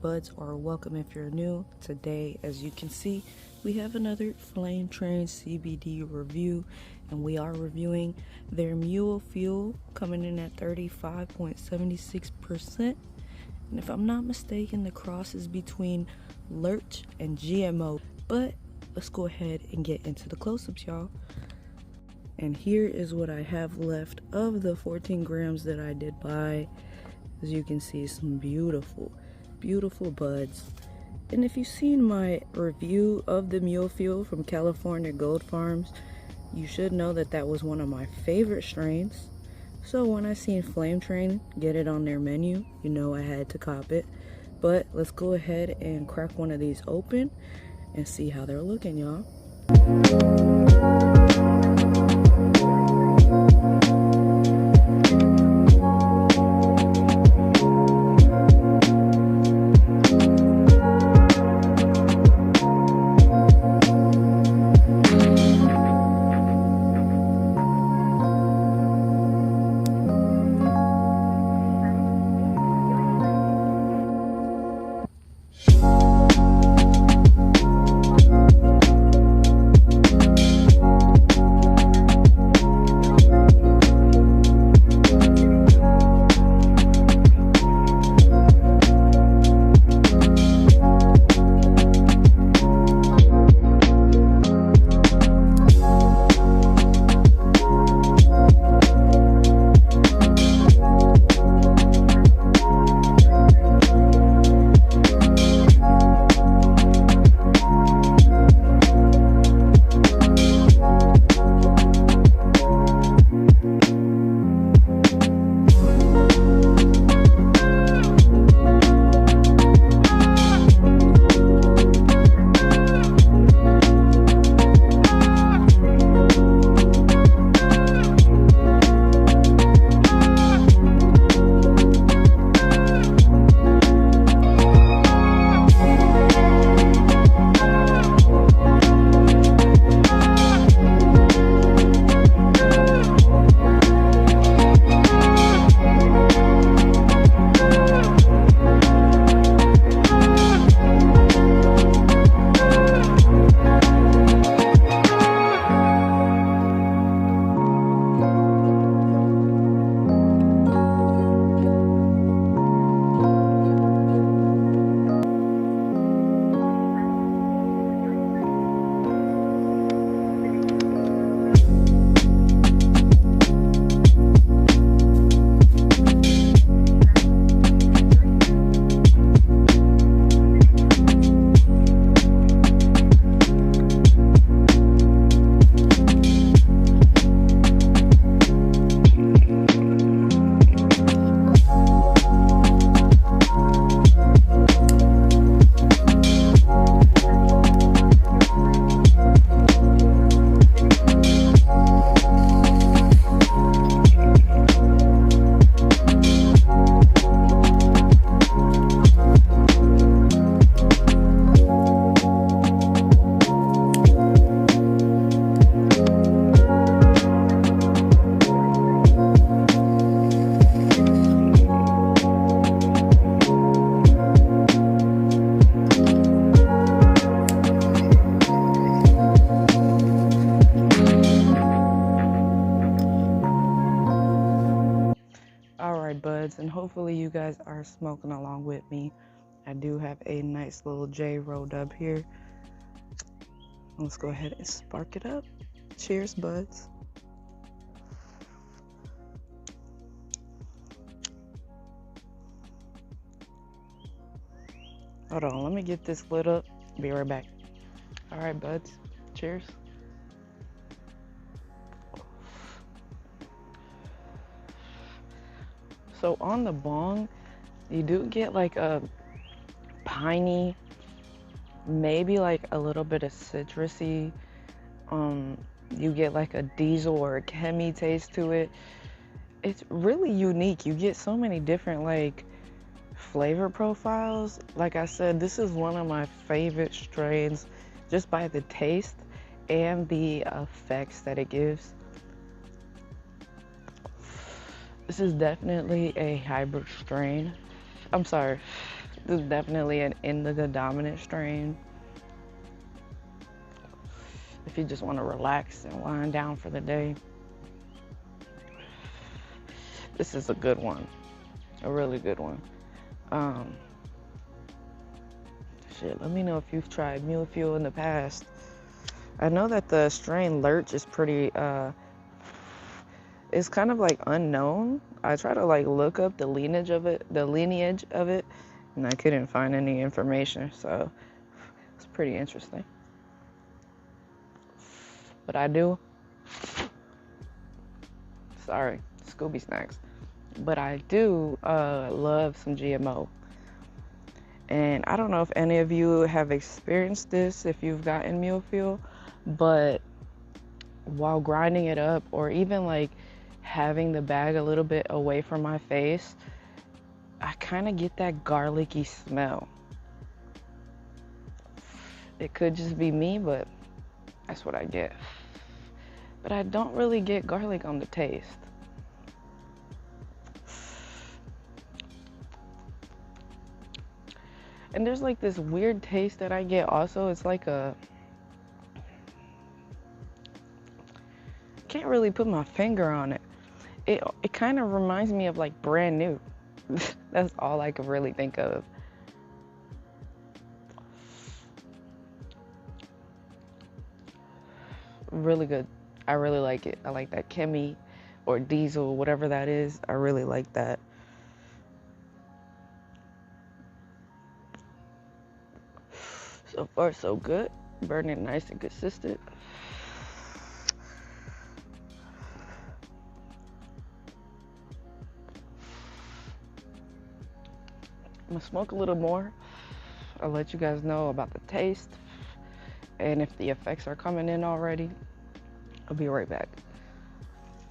buds, or welcome if you're new. Today, as you can see, we have another FlameTrain CBD review, and we are reviewing their Mule fuel coming in at 35.76%. And if I'm not mistaken, the cross is between Lurch and GMO. But let's go ahead and get into the close-ups, y'all. And here is what I have left of the 14 grams that I did buy. As you can see, some beautiful buds. And if you've seen my review of the Mule fuel from California Gold Farms, you should know that that was one of my favorite strains. So when I seen FlameTrain get it on their menu, you know I had to cop it. But let's go ahead and crack one of these open and see how they're looking, y'all. Alright buds, and hopefully you guys are smoking along with me. I do have a nice little J rolled up here. Let's go ahead and spark it up. Cheers buds. Hold on, let me get this lit up. Be right back. Alright buds, cheers. So on the bong, you do get like a piney, maybe like a little bit of citrusy. You get like a diesel or a chemi taste to it. It's really unique. You get so many different like flavor profiles. Like I said, this is one of my favorite strains just by the taste and the effects that it gives. This is definitely a hybrid strain. I'm sorry, This is definitely an indica dominant strain. If you just want to relax and wind down for the day, this is a good one. A really good one. Shit, let me know if you've tried Mule Fuel in the past. I know that the strain Lurch is pretty, it's kind of like unknown. I try to like look up the lineage of it, and I couldn't find any information, so it's pretty interesting. But I do, sorry, Scooby Snacks, but I do love some GMO. And I don't know if any of you have experienced this, if you've gotten Mule Fuel, but while grinding it up, or even like having the bag a little bit away from my face, I kind of get that garlicky smell. It could just be me, but that's what I get. But I don't really get garlic on the taste. And there's like this weird taste that I get also. It's like a, can't really put my finger on it. It kind of reminds me of like brand new. That's all I could really think of. Really good. I really like it. I like that chemi or diesel, whatever that is. I really like that. So far, so good. Burning nice and consistent. I'm gonna smoke a little more. I'll let you guys know about the taste and if the effects are coming in already. I'll be right back.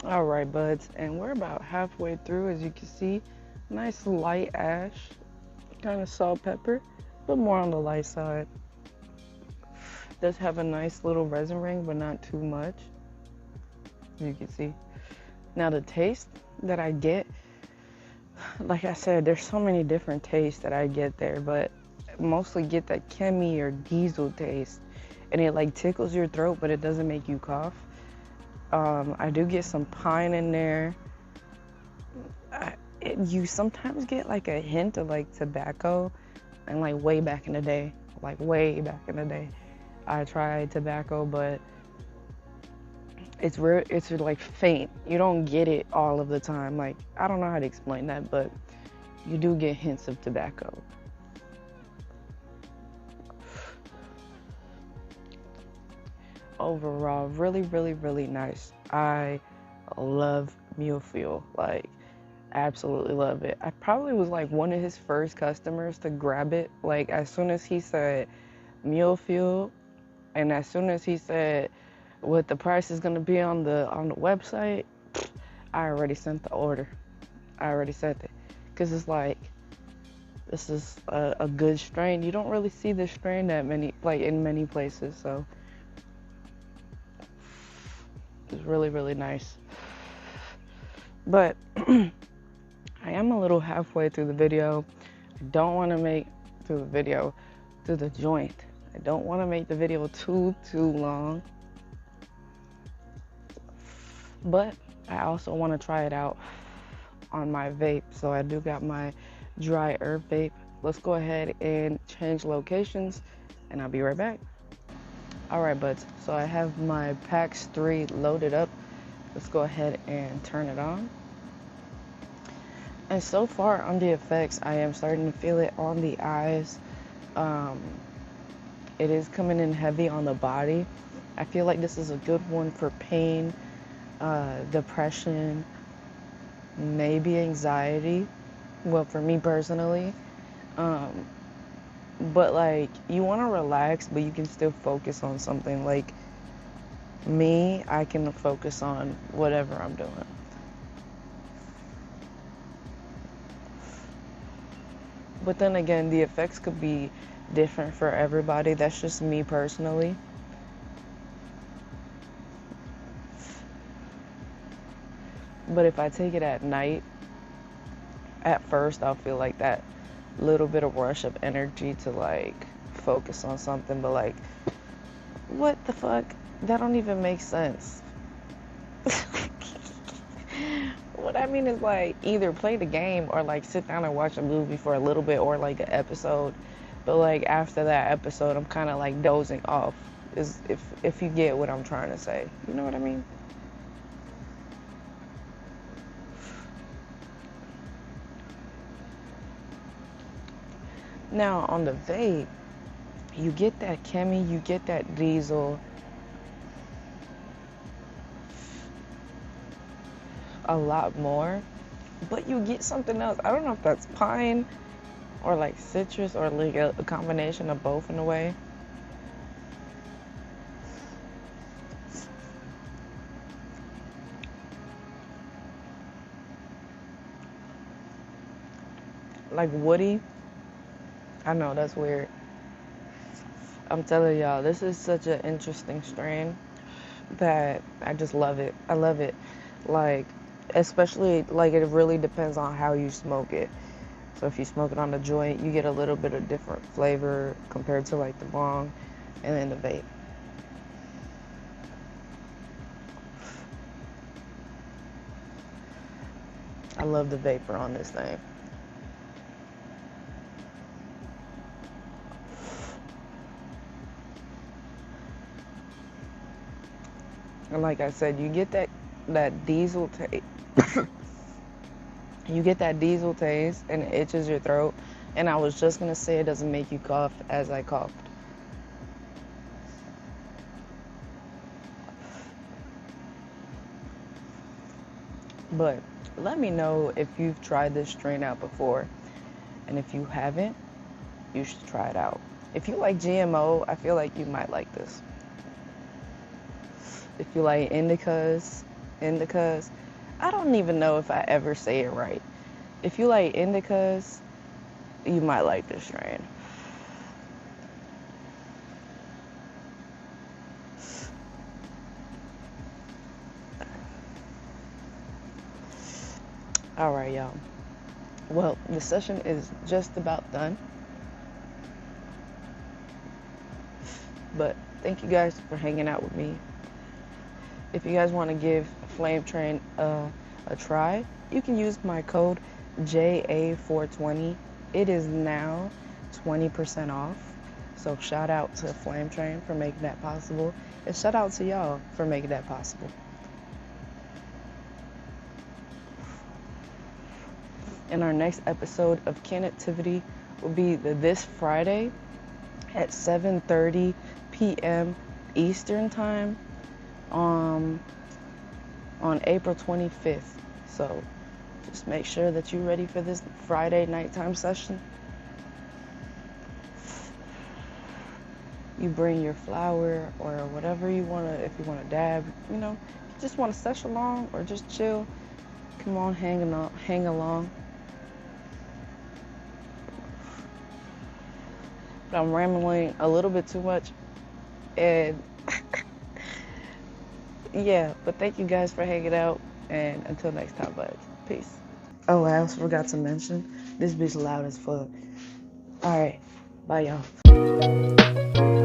All right, buds, and we're about halfway through. As you can see, nice light ash, kind of salt, pepper, but more on the light side. Does have a nice little resin ring, but not too much, as you can see. Now the taste that I get, like I said, there's so many different tastes that I get there, but mostly get that chemi or diesel taste, and it like tickles your throat, but it doesn't make you cough. I do get some pine in there. You sometimes get like a hint of like tobacco, and like way back in the day, I tried tobacco, but it's like faint. You don't get it all of the time. Like, I don't know how to explain that, but you do get hints of tobacco. Overall, really, really, really nice. I love Mule Fuel. Like, absolutely love it. I probably was like one of his first customers to grab it. Like, as soon as he said Mule Fuel, and as soon as he said what the price is gonna be on the website, I already sent the order. I already sent it, because it's like, this is a good strain. You don't really see this strain that many, like in many places, so it's really, really nice. But I am a little halfway through the video. I don't want to make through the joint. I don't want to make the video too long. But I also want to try it out on my vape. So I do got my dry herb vape. Let's go ahead and change locations, and I'll be right back. All right, buds. So I have my PAX 3 loaded up. Let's go ahead and turn it on. And so far on the effects, I am starting to feel it on the eyes. It is coming in heavy on the body. I feel like this is a good one for pain, depression, maybe anxiety. Well, for me personally. But like, you want to relax, but you can still focus on something. Like me, I can focus on whatever I'm doing. But then again, the effects could be different for everybody. That's just me personally. But if I take it at night, at first I'll feel like that little bit of rush of energy to like focus on something, but like, what the fuck? That don't even make sense. What I mean is like either play the game or like sit down and watch a movie for a little bit or like an episode. But like after that episode, I'm kind of like dozing off. Is if you get what I'm trying to say, you know what I mean? Now on the vape, you get that chemi, you get that diesel. A lot more, but you get something else. I don't know if that's pine or like citrus or like a combination of both in a way. Like woody. I know that's weird. I'm telling y'all, this is such an interesting strain that I just love it. I love it. Like, especially like it really depends on how you smoke it. So if you smoke it on the joint, you get a little bit of different flavor compared to like the bong and then the vape. I love the vapor on this thing. And like I said, you get that diesel taste. You get that diesel taste and it itches your throat. And I was just gonna say it doesn't make you cough as I coughed. But let me know if you've tried this strain out before. And if you haven't, you should try it out. If you like GMO, I feel like you might like this. If you like indicas, I don't even know if I ever say it right. If you like indicas, you might like this strain. All right, y'all. Well, the session is just about done. But thank you guys for hanging out with me. If you guys want to give FlameTrain a try, you can use my code JA420. It is now 20% off. So shout out to FlameTrain for making that possible. And shout out to y'all for making that possible. And our next episode of Connectivity will be this Friday at 7:30 p.m. Eastern Time on April 25th. So just make sure that you're ready for this Friday nighttime session. You bring your flower or whatever you want to, if you want to dab, you know, if you just want to sesh along or just chill, come on, hang along. But I'm rambling a little bit too much, and yeah, but thank you guys for hanging out, and until next time, buds. Peace. Oh, I also forgot to mention, this bitch loud as fuck. Alright, bye y'all.